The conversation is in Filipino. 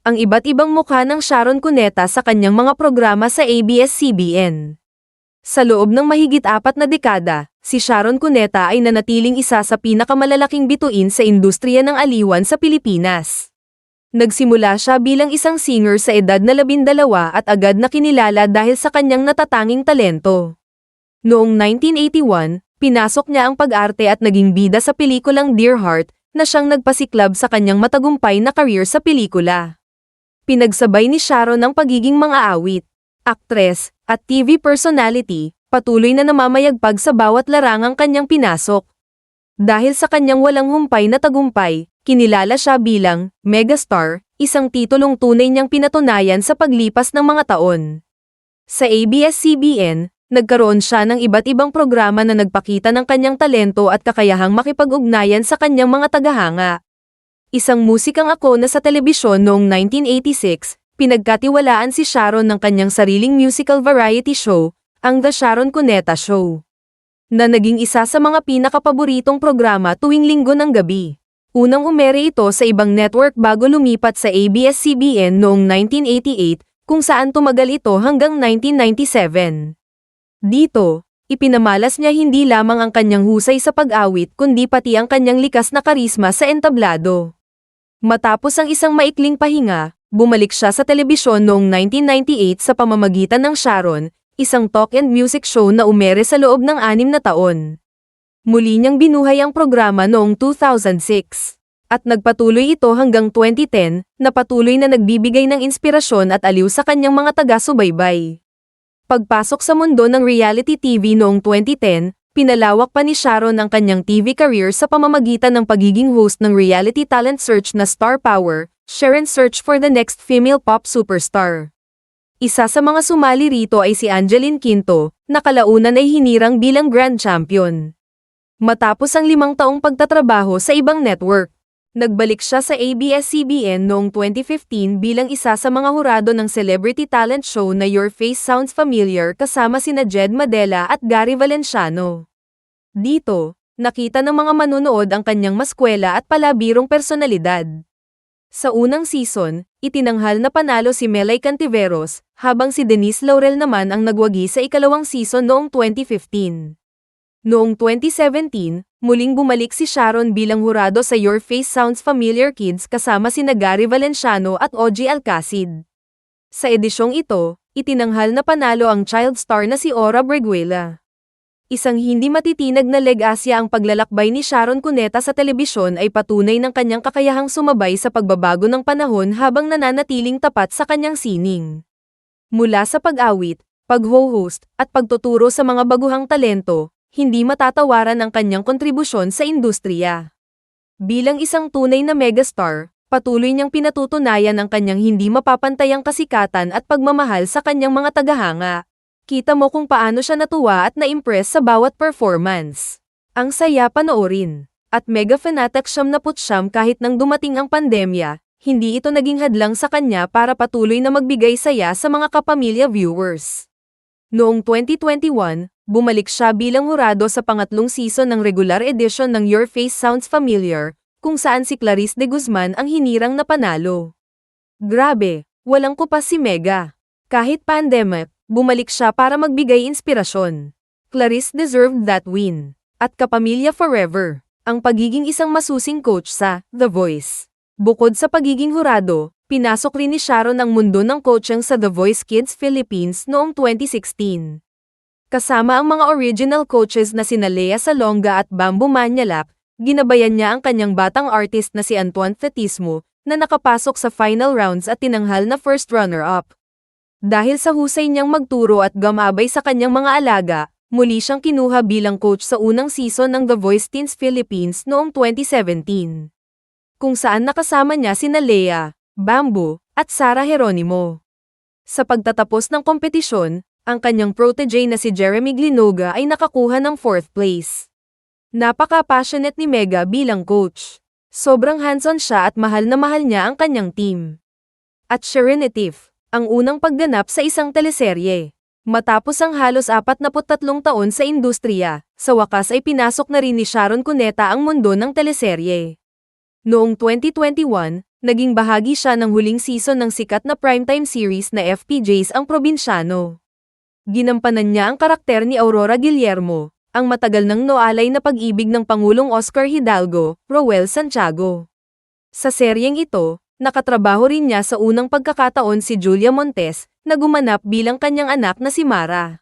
ang iba't ibang mukha ng Sharon Cuneta sa kanyang mga programa sa ABS-CBN. Sa loob ng mahigit 4 na dekada, si Sharon Cuneta ay nanatiling isa sa pinakamalalaking bituin sa industriya ng aliwan sa Pilipinas. Nagsimula siya bilang isang singer sa edad na 12 at agad na kinilala dahil sa kanyang natatanging talento. Noong 1981, pinasok niya ang pag-arte at naging bida sa pelikulang Dear Heart, na siyang nagpasiklab sa kanyang matagumpay na career sa pelikula. Pinagsabay ni Sharon ang pagiging mga awit, aktres, at TV personality, patuloy na namamayagpag sa bawat larangang kanyang pinasok. Dahil sa kanyang walang humpay na tagumpay, kinilala siya bilang megastar, isang titulong tunay niyang pinatunayan sa paglipas ng mga taon. Sa ABS-CBN, nagkaroon siya ng iba't ibang programa na nagpakita ng kanyang talento at kakayahang makipag-ugnayan sa kanyang mga tagahanga. Isang musikang ako na sa telebisyon noong 1986, pinagkatiwalaan si Sharon ng kanyang sariling musical variety show, ang The Sharon Cuneta Show, na naging isa sa mga pinakapaboritong programa tuwing Linggo ng gabi. Unang umere ito sa ibang network bago lumipat sa ABS-CBN noong 1988, kung saan tumagal ito hanggang 1997. Dito, ipinamalas niya hindi lamang ang kanyang husay sa pag-awit kundi pati ang kanyang likas na karisma sa entablado. Matapos ang isang maikling pahinga, bumalik siya sa telebisyon noong 1998 sa pamamagitan ng Sharon, isang talk and music show na umere sa loob ng 6 na taon. Muli niyang binuhay ang programa noong 2006, at nagpatuloy ito hanggang 2010, na patuloy na nagbibigay ng inspirasyon at aliw sa kanyang mga taga-subaybay. Pagpasok sa mundo ng reality TV noong 2010, pinalawak pa ni Sharon ang kanyang TV career sa pamamagitan ng pagiging host ng reality talent search na Star Power, Sharon Search for the Next Female Pop Superstar. Isa sa mga sumali rito ay si Angeline Quinto, na kalaunan ay hinirang bilang Grand Champion. Matapos ang 5 taong pagtatrabaho sa ibang network, nagbalik siya sa ABS-CBN noong 2015 bilang isa sa mga hurado ng celebrity talent show na Your Face Sounds Familiar kasama sina Jed Madela at Gary Valenciano. Dito, nakita ng mga manonood ang kanyang maskwela at palabirong personalidad. Sa unang season, itinanghal na panalo si Melay Cantiveros, habang si Denise Laurel naman ang nagwagi sa ikalawang season noong 2015. Noong 2017, muling bumalik si Sharon bilang hurado sa Your Face Sounds Familiar Kids kasama sina Gary Valenciano at Ogie Alcacid. Sa edisyong ito, itinanghal na panalo ang child star na si Ora Breguela. Isang hindi matitinag na legasya ang paglalakbay ni Sharon Cuneta sa telebisyon ay patunay ng kanyang kakayahang sumabay sa pagbabago ng panahon habang nananatiling tapat sa kanyang sining. Mula sa pag-awit, pag-ho-host, at pagtuturo sa mga baguhang talento, hindi matatawaran ang kanyang kontribusyon sa industriya. Bilang isang tunay na megastar, patuloy niyang pinatutunayan ang kanyang hindi mapapantayang kasikatan at pagmamahal sa kanyang mga tagahanga. Kita mo kung paano siya natuwa at na-impress sa bawat performance. Ang saya panoorin. At mega fanatic 79 kahit nang dumating ang pandemya, hindi ito naging hadlang sa kanya para patuloy na magbigay saya sa mga kapamilya viewers. Noong 2021, bumalik siya bilang hurado sa pangatlong season ng regular edition ng Your Face Sounds Familiar, kung saan si Clarice de Guzman ang hinirang na panalo. Grabe, walang kupas si Mega. Kahit pandemic, bumalik siya para magbigay inspirasyon. Clarice deserved that win. At kapamilya forever, ang pagiging isang masusing coach sa The Voice. Bukod sa pagiging hurado, pinasok rin ni Sharon ang mundo ng coaching sa The Voice Kids Philippines noong 2016. Kasama ang mga original coaches na sina Lea Salonga at Bambo Manialak, ginabayan niya ang kanyang batang artist na si Antoine Fetismo, na nakapasok sa final rounds at tinanghal na first runner-up. Dahil sa husay niyang magturo at gumabay sa kanyang mga alaga, muli siyang kinuha bilang coach sa unang season ng The Voice Teens Philippines noong 2017. Kung saan nakasama niya sina Lea, Bambo, at Sarah Geronimo. Sa pagtatapos ng kompetisyon, ang kanyang protege na si Jeremy Glinoga ay nakakuha ng 4th place. Napaka-passionate ni Mega bilang coach. Sobrang hands-on siya at mahal niya ang kanyang team. At Serenative, ang unang pagganap sa isang teleserye. Matapos ang halos 43 taon sa industriya, sa wakas ay pinasok na rin ni Sharon Cuneta ang mundo ng teleserye. Noong 2021, Naging bahagi siya ng huling season ng sikat na primetime series na FPJs Ang Probinsyano. Ginampanan niya ang karakter ni Aurora Guillermo, ang matagal nang noalay na pag-ibig ng Pangulong Oscar Hidalgo, Roel Santiago. Sa seryeng ito, nakatrabaho rin niya sa unang pagkakataon si Julia Montes, na gumanap bilang kanyang anak na si Mara.